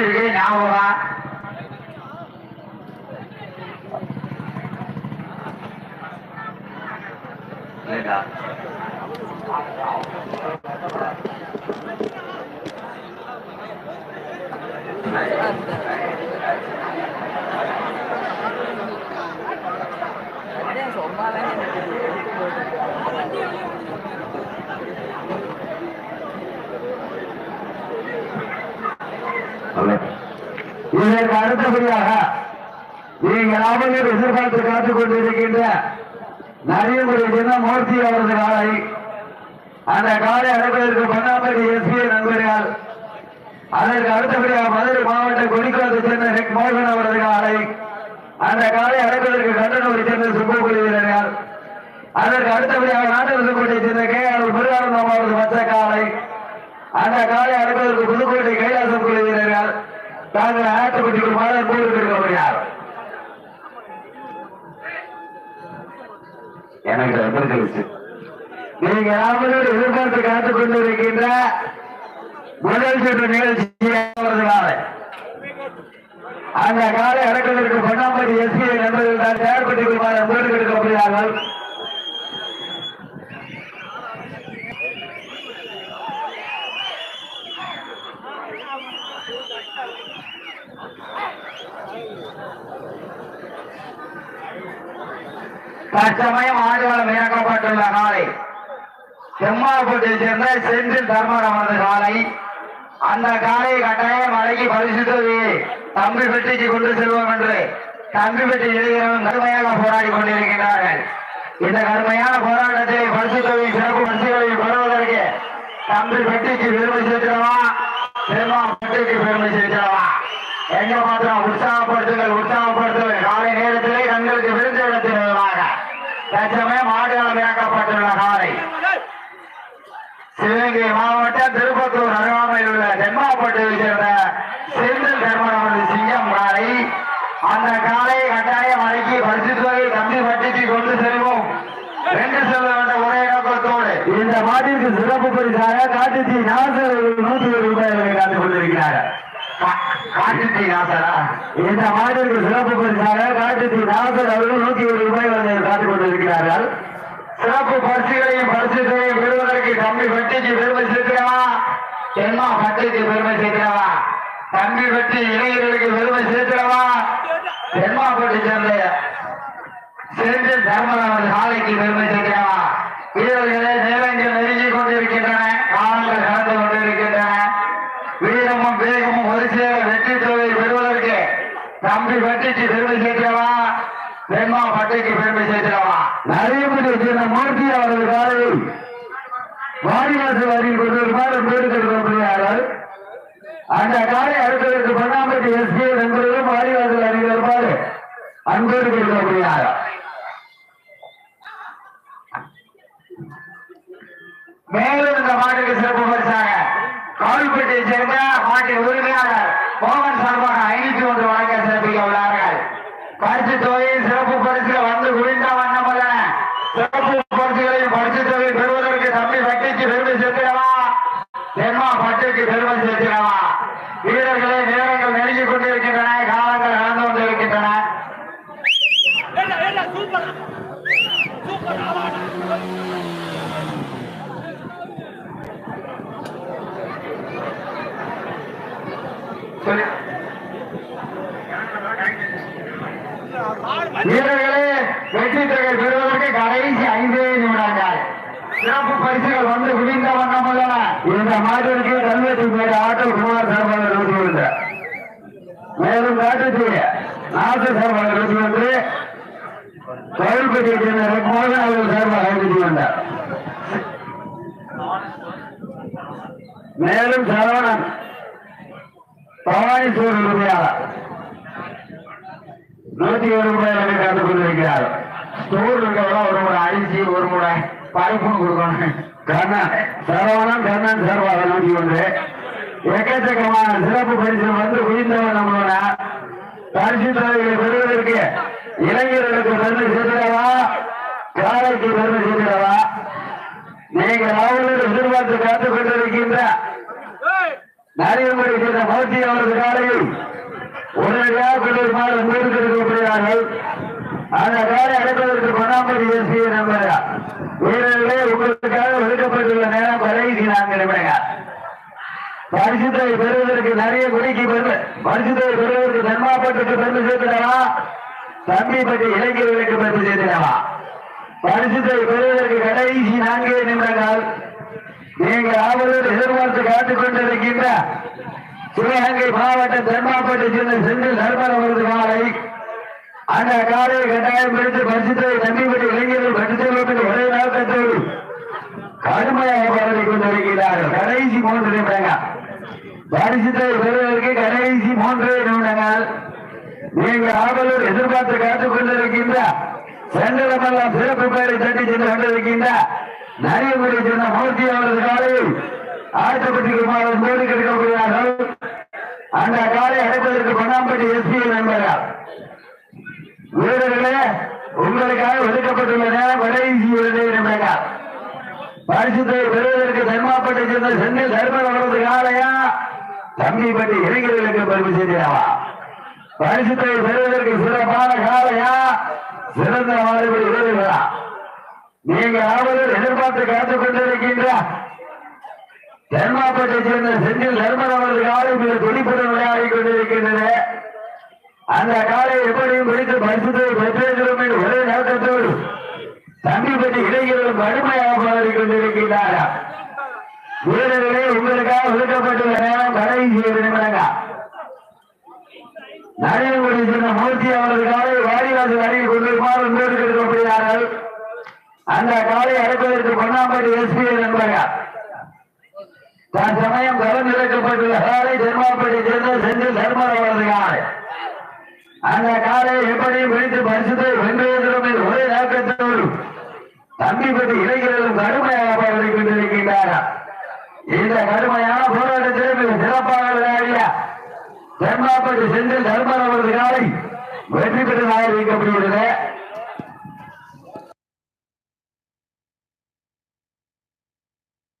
இருக்கு ஞாபகம். இதற்கு அடுத்தபடியாக நீங்கள் அவர்கள் எதிர்பார்த்து காத்துக் கொண்டிருக்கின்ற நரியமுறை தினமூர்த்தி அவரது காலை அந்த காலை அடைப்பதற்கு பண்ணாமடி எஸ்பி நண்பர்கள். அதற்கு அடுத்தபடியாக மதுரை மாவட்ட கொடிக்காத்தை சேர்ந்த ஹெக் மோகன் அவரது காலை அந்த காலை அடைப்பதற்கு கண்டனூரை சேர்ந்த சுப்பகுடி வீரர்கள். அதற்கு அடுத்தபடியாக நாட்டரசுக்கோட்டை சேர்ந்த கே ஆர் முருகானந்தம் அவரது மச்ச காலை அந்த காலை அடைப்பதற்கு புதுக்கோட்டை கைலாசம் குழு வீரர்கள். தாங்கள் ஆட்டுப்பட்டிக்கு மாதம் கூறு கொடுக்கிறார். எனக்கு எதிர்கழிச்சு நீங்க யாவரும் எதிர்பார்த்து காத்துக் கொண்டிருக்கின்ற முதல் சுற்று நிகழ்ச்சி அந்த காலை அடக்குவதற்கு பொன்னாம்பட்டி எஸ்பி நண்பர்கள் தான் தயார்பட்டிக்கு மாதம் கூறு கொடுக்கப்படுகிறார்கள். தற்சமயம் ஆடுகளம் இறக்கப்பட்டுள்ள காலை செம்மாப்பட்டியை சேர்ந்த செந்தில் தர்மராமனது காலை அந்த காலையை கட்டாயம் அடக்கி பரிசுத்தவி தம்பி பெட்டிக்கு கொண்டு செல்வோம் என்று தம்பி பெட்டி இளைஞர்கள் கடுமையாக போராடி கொண்டிருக்கிறார்கள். இந்த கடுமையான போராட்டத்தில் பரிசுத்தவி சிறப்பு பரிசுகளை பெறுவதற்கு தம்பி பெட்டிக்கு பெருமை சேர்க்கிறவா செம்மாப்பட்டிக்கு பெருமை சேர்க்கிறவா எங்க மாத்திரம் உற்சாகப்படுத்துங்கள் காலை நேரத்திலே தங்களுக்கு விருந்த இடத்தில் தற்சமயம் ஆடுகளம் இறக்கப்பட்டுள்ள காலை சிவகங்கை மாவட்டம் திருப்பத்தூர் அருகாமையில் உள்ள தென்மாப்பட்டியை சேர்ந்த செந்தில் தர்மராமனது சிங்கம் காலை அந்த காலையை கட்டாயம் அடக்கி பரிசுத்தொகை தம்பி பட்டிக்கு கொண்டு செல்வோம் என்று செல்ல வேண்ட ஒரே நோக்கத்தோடு இந்த மாட்டிற்கு சிறப்பு பரிசாக காட்டுத்தீ நாசர் 100 ரூபாய்களை காத்துக் கொண்டிருக்கிறார்கள். காட்டுத்தீ நாசரா இந்த மாட்டிற்கு சிறப்பு பரிசாக காட்டுத்தீ நாசர் அவர்கள் 101 ரூபாய்களை காத்துக் கொண்டிருக்கிறார்கள். சிறப்பு பரிசுகளையும் பரிசுகளையும் பெறுவதற்கு தம்பி பட்டிக்கு பெருமை சேர்க்கிறவா தென்மா பட்டிக்கு பெருமை சேர்க்கிறவா தம்பி பட்டி இளைஞர்களுக்கு பெருமை சேர்க்கிறவா தென்மா பட்டி சேர்ந்த செந்தில் தர்மராமன் காலைக்கு பெருமை சேர்க்கிறவா. வீரர்களே நேரங்கள் நெருங்கிக் கொண்டிருக்கின்றன, காலங்கள் கடந்து கொண்டிருக்கின்றன. வீரமும் வேகமும் ஒரு சேர வெற்றி தொகை பெறுவதற்கு தம்பி பட்டிக்கு பெருமை சேர்க்கிறவா தென்மா பட்டிக்கு பெருமை சேர்க்கிறவா. நரியமுறை சேர்ந்த மூர்த்தி அவரது காலை வாரிவாசி வரியில் கொண்டிருப்பார் கொடுக்கப்படுகிறார்கள். அந்த காலை அடுத்ததற்கு பொன்னாம்பட்டி எஸ்பி நண்பர்களும் வாரிவாசல் அருகில் இருப்பார் அன்போடு கொடுக்கப்படுகிறார்கள். மேலும் இந்த மாட்டுக்கு சிறப்பு பரிசாக கால்பேட்டையை சேர்ந்த மாட்டின் உரிமையாளர் மோகன் சார்பாக 501 வழங்க சிறப்பிக்க உள்ளார்கள். பரிசு தொகை சிறப்பு பரிசுகள் வந்து குவிந்த வண்ணமல்ல. சிறப்பு பரிசுகளையும் பரிசு தொகை பெறுவதற்கு தம்பி பட்டிக்கு பெருமை சேர்க்கிறவா தென்மா பட்டிக்கு பெருமை சேர்க்கிறவா. வீரர்களே நேரங்கள் நெருங்கிக் கொண்டிருக்கின்றன, காலங்கள் நடந்து கொண்டிருக்கின்றன. வீரர்களே வெற்றி தொகை பெறுவதற்கு கடைசி 5 நிமிடங்கள். சிறப்பு பரிசுகள் வந்து குவிந்த வண்ணம் உள்ளன. இந்த மாட்டிற்கு கல்வெட்டு பேர் ஆட்டோ குமார் சார்பாக 101, மேலும் காட்டுத்தீ நாசர் சார்பாக 101, கோயில்பட்டியை சேர்ந்த மோகன் அவர்கள் சார்பாக 51, மேலும் சரவணன் பவானி சூழல் உரிமையாளர் 101 ரூபாய் காத்துக் கொண்டிருக்கிறார். ஸ்டோர் இருக்கவங்க ஒரு முறை அரிசி ஒரு முறை பருப்புன்னு கொடுக்கணும். கண்ணன் சரவணன் கண்ணன் சார்பாக 101. எக்கச்சக்கமான சிறப்பு பரிசு வந்து குவிந்தவன் நம்மளோட பரிசு தொகைகளை பெறுவதற்கு இளைஞர்களுக்கு பெருமை சேர்க்கிறவா காலைக்கு பெருமை சேர்க்கிறவா. நீங்கள் அவர்கள் எதிர்பார்த்து காத்துக் கொண்டிருக்கின்ற நரியங்குடி சேர்ந்த மோர்த்தி அவரது காலையில் உடனடியாக கொண்டிருமாறு முயற்சி எடுக்கப்படுகிறார்கள். அந்த காலை அடைப்பதற்கு பொன்னாம்பதி எஸ்பி நம்பர் வீரர்களே உங்களுக்காக ஒதுக்கப்பட்டுள்ள நேரம் கடைசி 4 நிமிடங்கள். பரிசுத்தை பெறுவதற்கு நிறைய குடிக்கு பரிசுத்தை பெறுவதற்கு தன்மாப்பட்டுக்கு பெருமை சேர்த்திடவா, தம்பிப்பட்டி இளைஞர்களுக்கு பெருமை சேர்த்திடவா. பரிசுத்தை பெறுவதற்கு கடைசி 4 நிமிடங்கள். நீங்கள் ஆவலோடு எதிர்பார்த்து காத்துக் கொண்டிருக்கின்ற சிவகங்கை மாவட்டம் தன்மாப்பட்டு சேர்ந்த செந்தில் தர்மன் அவரது காலை அந்த காலையை கட்டாயம் பிடித்து பரிசுத்தை தம்பிப்பட்டி இளைஞர்கள் பரிசுத்தல் ஒரே நோக்கத்தோடு கடுமையாக போராடி கொண்டிருக்கிறார்கள். கடைசி 3 நிமிடங்கள். பரிசுத்தை பெறுவதற்கு கடைசி 3 நிமிடங்கள். நீங்கள் ஆவலோடு எதிர்பார்த்து காத்துக் கொண்டிருக்கின்ற சென்றமெல்லாம் சிறப்பு பெயரை தட்டி சென்று கொண்டிருக்கின்ற நரியங்குடி சேர்ந்த மூர்த்தி அவரது காலையில் ஆழ்த்தப்பட்டிருக்குமாறு மோடி கிடைக்கப்படுகிறார்கள். அந்த காலை அடைப்பதற்கு பொன்னாம்பட்டி எஸ்பி நண்பர்கள் வீரர்களே உங்களுக்காக ஒதுக்கப்பட்டுள்ள நேரம் கடைசி 2 நிமிடங்கள். பரிசுத்தை பெறுவதற்கு தன்மாப்பட்டை சேர்ந்த செந்தில் தர்மன் அவரது காலையா, தம்பிப்பட்டி இளைஞர்களுக்கு பெருமை செய்திடவா. பரிசுத்தை பெறுவதற்கு சிறப்பான காலையா, சிறந்த மாறுபடி வீரர்களா. நீங்கள் ஆவலோடு எதிர்பார்த்து காத்துக் கொண்டிருக்கின்ற தன்மாப்பட்டை சேர்ந்த செந்தில் தர்மன் அவரது காலை மிக துடிப்புடன் விளையாடி கொண்டிருக்கின்றது. அந்த காலை எப்படியும் பிடித்து பரிசுத்தை பெற்றிருக்கிறோம் என்று ஒரே நோக்கத்தோடு தம்பிப்பட்டி இளைஞர்களும் கடுமையாக போராடி கொண்டிருக்கிறார்கள். வீரர்களே உங்களுக்காக ஒதுக்கப்பட்டுள்ள நேரம் கடைசி 2 நிமிடங்கள். நரியங்குடி சேர்ந்த மூர்த்தி அவரது காலை வாடிவாசல் அருகில் கொண்டிருக்குமாறு முன்னோடு எடுக்கப்படுகிறார்கள். அந்த காலை அடைப்பதற்கு பொன்னாம்பட்டி எஸ்பி நண்பர்கள் தற்சமயம் கலந்து இறக்கப்பட்டுள்ள காலை தர்மாப்பட்டி சேர்ந்த செந்தில் தர்மன் அவரது காலை அந்த காலை எப்படியும் பிடித்து பரிசுத்தை வென்றுவதிலும் ஒரே நோக்கத்தோடு தம்பிப்பட்டி இளைஞர்களும் கடுமையாக போராடி கொண்டிருக்கின்றார்கள். இந்த கடுமையான போராட்டத்தில் மிக சிறப்பாக விளையாடிய தர்மாப்பட்டி செந்தில் தர்மன் அவரது காலை வெற்றி பெற்றதாக அறிவிக்கப்படுகிறது.